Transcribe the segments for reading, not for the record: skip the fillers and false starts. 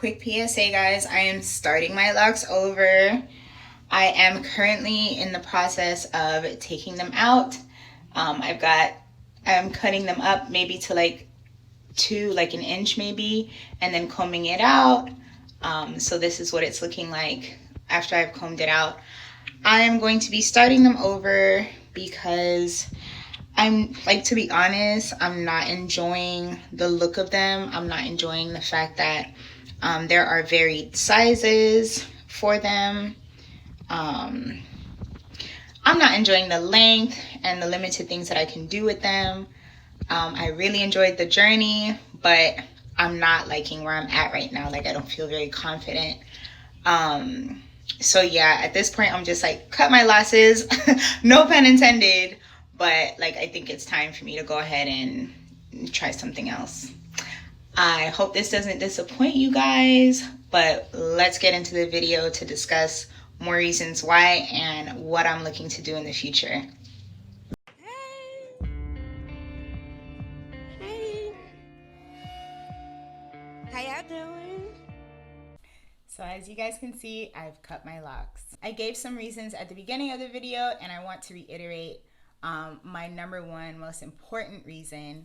Quick PSA, guys. I am starting my locks over. I am currently in the process of taking them out. I'm cutting them up maybe to like an inch maybe, and then combing it out. So this is what it's looking like after I've combed it out. I am going to be starting them over because to be honest, I'm not enjoying the look of them. I'm not enjoying the fact that there are varied sizes for them. I'm not enjoying the length and the limited things that I can do with them. I really enjoyed the journey, but I'm not liking where I'm at right now. Like, I don't feel very confident. So yeah, at this point, I'm just like, cut my losses. No pun intended. But like, I think it's time for me to go ahead and try something else. I hope this doesn't disappoint you guys, but let's get into the video to discuss more reasons why and what I'm looking to do in the future. Hey. How y'all doing? So as you guys can see, I've cut my locks. I gave some reasons at the beginning of the video, and I want to reiterate my number one most important reason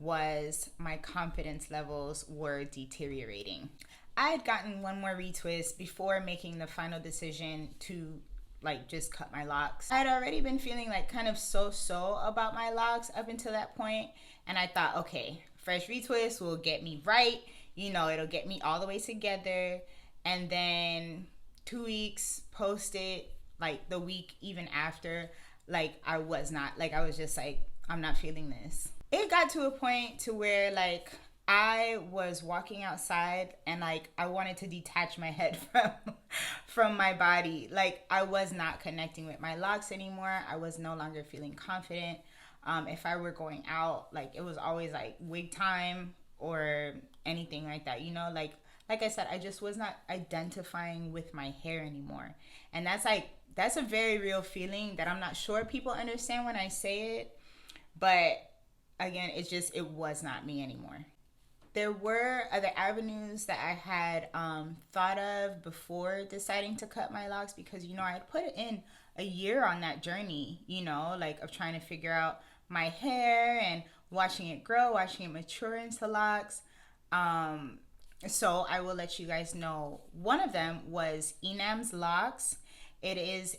was my confidence levels were deteriorating. I had gotten one more retwist before making the final decision to like just cut my locks. I had already been feeling like kind of so-so about my locks up until that point, and I thought, okay, fresh retwist will get me right, you know, it'll get me all the way together. And then 2 weeks posted, like the week even after, like I was just like, I'm not feeling this. It got to a point to where like I was walking outside and like I wanted to detach my head from my body. Like I was not connecting with my locks anymore. I was no longer feeling confident. If I were going out, like it was always like wig time or anything like that, you know, like I said, I just was not identifying with my hair anymore. And that's a very real feeling that I'm not sure people understand when I say it. But again, it was not me anymore. There were other avenues that I had thought of before deciding to cut my locks because, you know, I had put in a year on that journey, you know, like of trying to figure out my hair and watching it grow, watching it mature into locks. So I will let you guys know. One of them was Enam's Locs. It is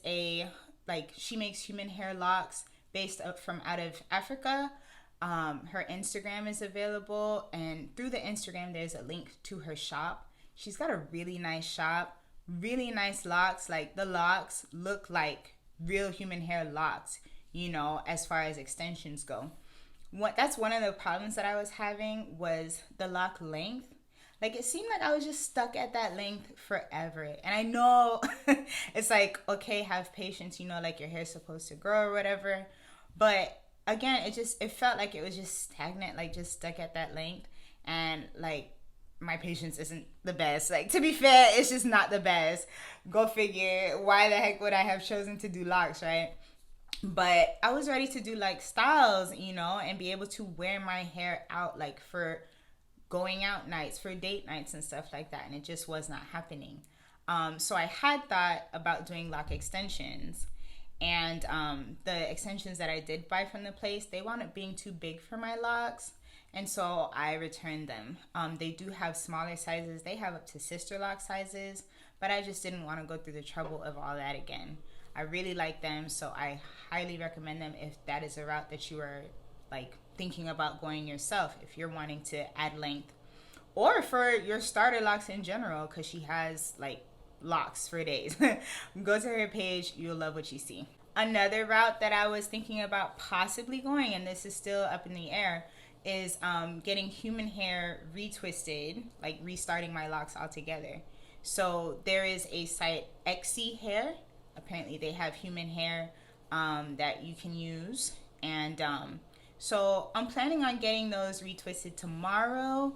she makes human hair locks based from out of Africa. Her Instagram is available, and through the Instagram, there's a link to her shop. She's got a really nice shop, really nice locks. Like the locks look like real human hair locks, you know, as far as extensions go. That's one of the problems that I was having was the lock length. Like it seemed like I was just stuck at that length forever. And I know it's like, okay, have patience, you know, like your hair's supposed to grow or whatever. But again, it felt like it was just stagnant, like just stuck at that length. And like my patience isn't the best. Like to be fair, it's just not the best. Go figure. Why the heck would I have chosen to do locks, right? But I was ready to do like styles, you know, and be able to wear my hair out like for going out nights, for date nights and stuff like that, and it just was not happening. So I had thought about doing lock extensions, and the extensions that I did buy from the place, they wound up being too big for my locks, and so I returned them. They do have smaller sizes. They have up to sister lock sizes, but I just didn't want to go through the trouble of all that again. I really like them, so I highly recommend them if that is a route that you are like thinking about going yourself, if you're wanting to add length, or for your starter locks in general, because she has like locks for days. Go to her page, you'll love what you see. Another route that I was thinking about possibly going, and this is still up in the air, is getting human hair retwisted, like restarting my locks altogether. So there is a site, XC Hair. Apparently they have human hair that you can use, and so I'm planning on getting those retwisted tomorrow,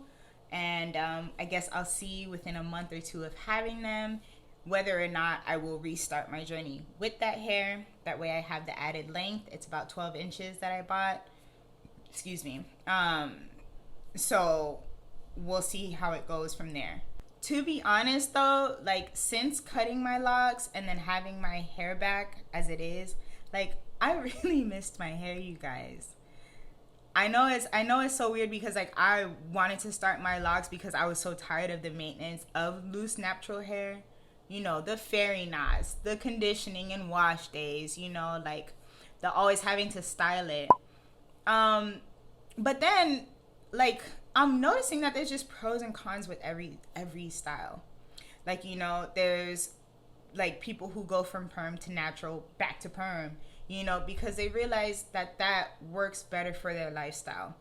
and I guess I'll see within a month or two of having them whether or not I will restart my journey with that hair. That way I have the added length. It's about 12 inches that I bought. Excuse me. So we'll see how it goes from there. To be honest though, like since cutting my locks and then having my hair back as it is, like I really missed my hair, you guys. I know it's so weird because like I wanted to start my locks because I was so tired of the maintenance of loose natural hair. You know, the fairy knots, the conditioning and wash days, you know, like the always having to style it. Um but then like I'm noticing that there's just pros and cons with every style. Like, you know, there's like people who go from perm to natural back to perm, you know, because they realize that that works better for their lifestyle.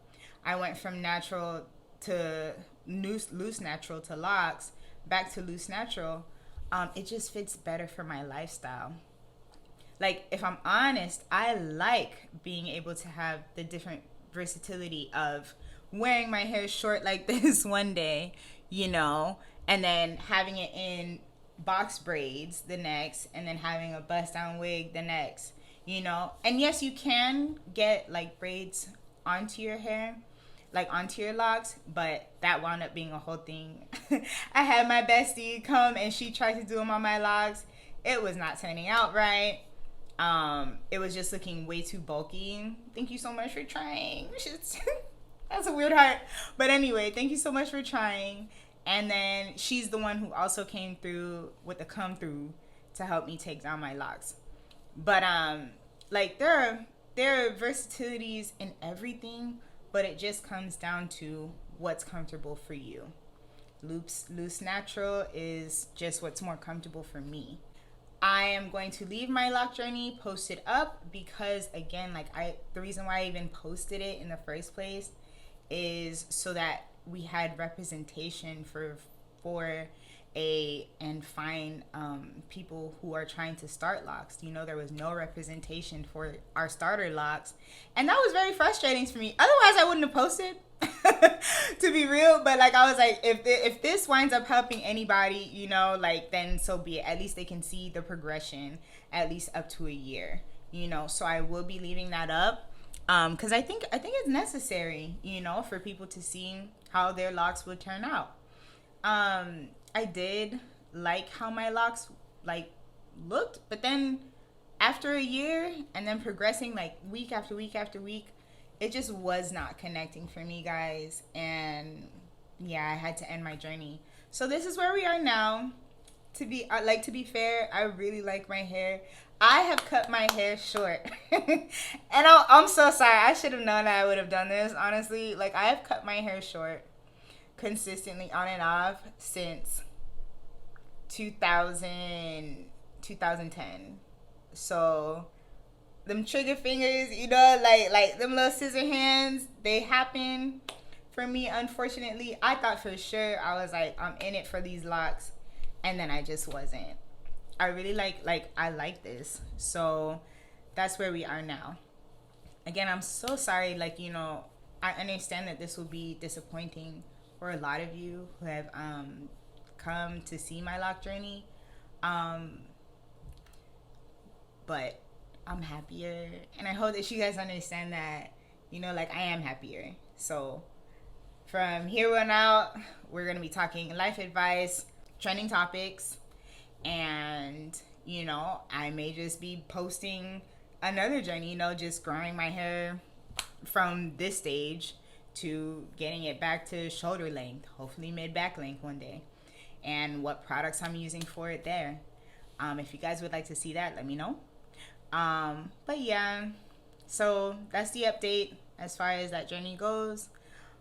I went from natural to loose natural to locks, back to loose natural. It just fits better for my lifestyle. Like, if I'm honest, I like being able to have the different versatility of wearing my hair short like this one day, you know, and then having it in box braids the next, and then having a bust down wig the next, you know. And yes, you can get like braids onto your hair, like onto your locks, but that wound up being a whole thing. I had my bestie come and she tried to do them on my locks. It was not turning out right. It was just looking way too bulky. Thank you so much for trying. That's a weird heart. But anyway, thank you so much for trying. And then she's the one who also came through with the come through to help me take down my locks. But like there are versatilities in everything, but it just comes down to what's comfortable for you. Loose natural is just what's more comfortable for me. I am going to leave my lock journey posted up because again, like the reason why I even posted it in the first place is so that we had representation for a and find people who are trying to start locks. You know, there was no representation for our starter locks, and that was very frustrating for me. Otherwise I wouldn't have posted. To be real, but like I was like, if this winds up helping anybody, you know, like then so be it. At least they can see the progression at least up to a year, you know. So I will be leaving that up because I think it's necessary, you know, for people to see how their locks would turn out. I did like how my locks like looked, but then after a year and then progressing like week after week after week, it just was not connecting for me, guys. And yeah, I had to end my journey. So this is where we are now. To be fair, I really like my hair. I have cut my hair short. And I'm so sorry. I should have known that I would have done this, honestly. Like, I have cut my hair short consistently on and off since 2010. So them trigger fingers, you know, like them little scissor hands, they happen for me, unfortunately. I thought for sure I was like, I'm in it for these locks, and then I just wasn't. I really I like this. So that's where we are now. Again, I'm so sorry, like, you know, I understand that this will be disappointing for a lot of you who have come to see my lock journey. But I'm happier, and I hope that you guys understand that, you know, like I am happier. So from here on out, we're going to be talking life advice, trending topics, and, you know, I may just be posting another journey, you know, just growing my hair from this stage to getting it back to shoulder length, hopefully mid-back length one day, and what products I'm using for it there. If you guys would like to see that, let me know. But yeah, so that's the update as far as that journey goes.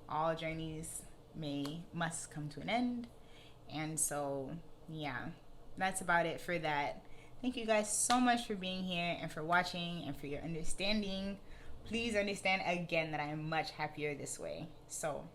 All journeys must come to an end. And so, yeah, that's about it for that. Thank you guys so much for being here and for watching and for your understanding. Please understand again that I am much happier this way. So,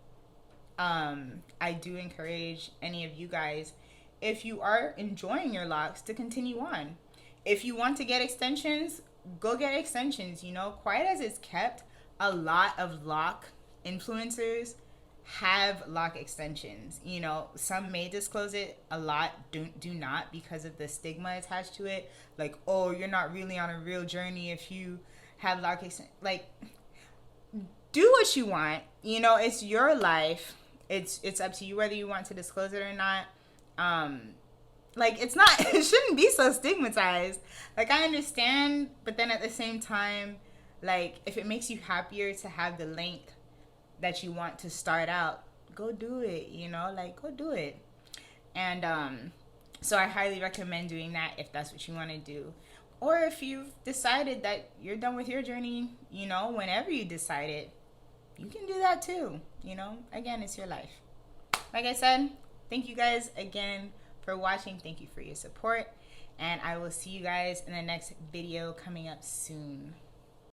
I do encourage any of you guys, if you are enjoying your locks, to continue on. If you want to get extensions, go get extensions. You know, quiet as it's kept, a lot of lock influencers have lock extensions. You know, some may disclose it, a lot do not, because of the stigma attached to it. Like, oh, you're not really on a real journey if you have lock extensions. Like, do what you want. You know, it's your life. It's up to you whether you want to disclose it or not. Like, it's not, it shouldn't be so stigmatized. Like, I understand, but then at the same time, like, if it makes you happier to have the length that you want to start out, go do it, you know, like, go do it. And so I highly recommend doing that if that's what you want to do. Or if you've decided that you're done with your journey, you know, whenever you decide it, you can do that too, you know. Again, it's your life. Like I said, thank you guys again for watching. Thank you for your support, and I will see you guys in the next video coming up soon.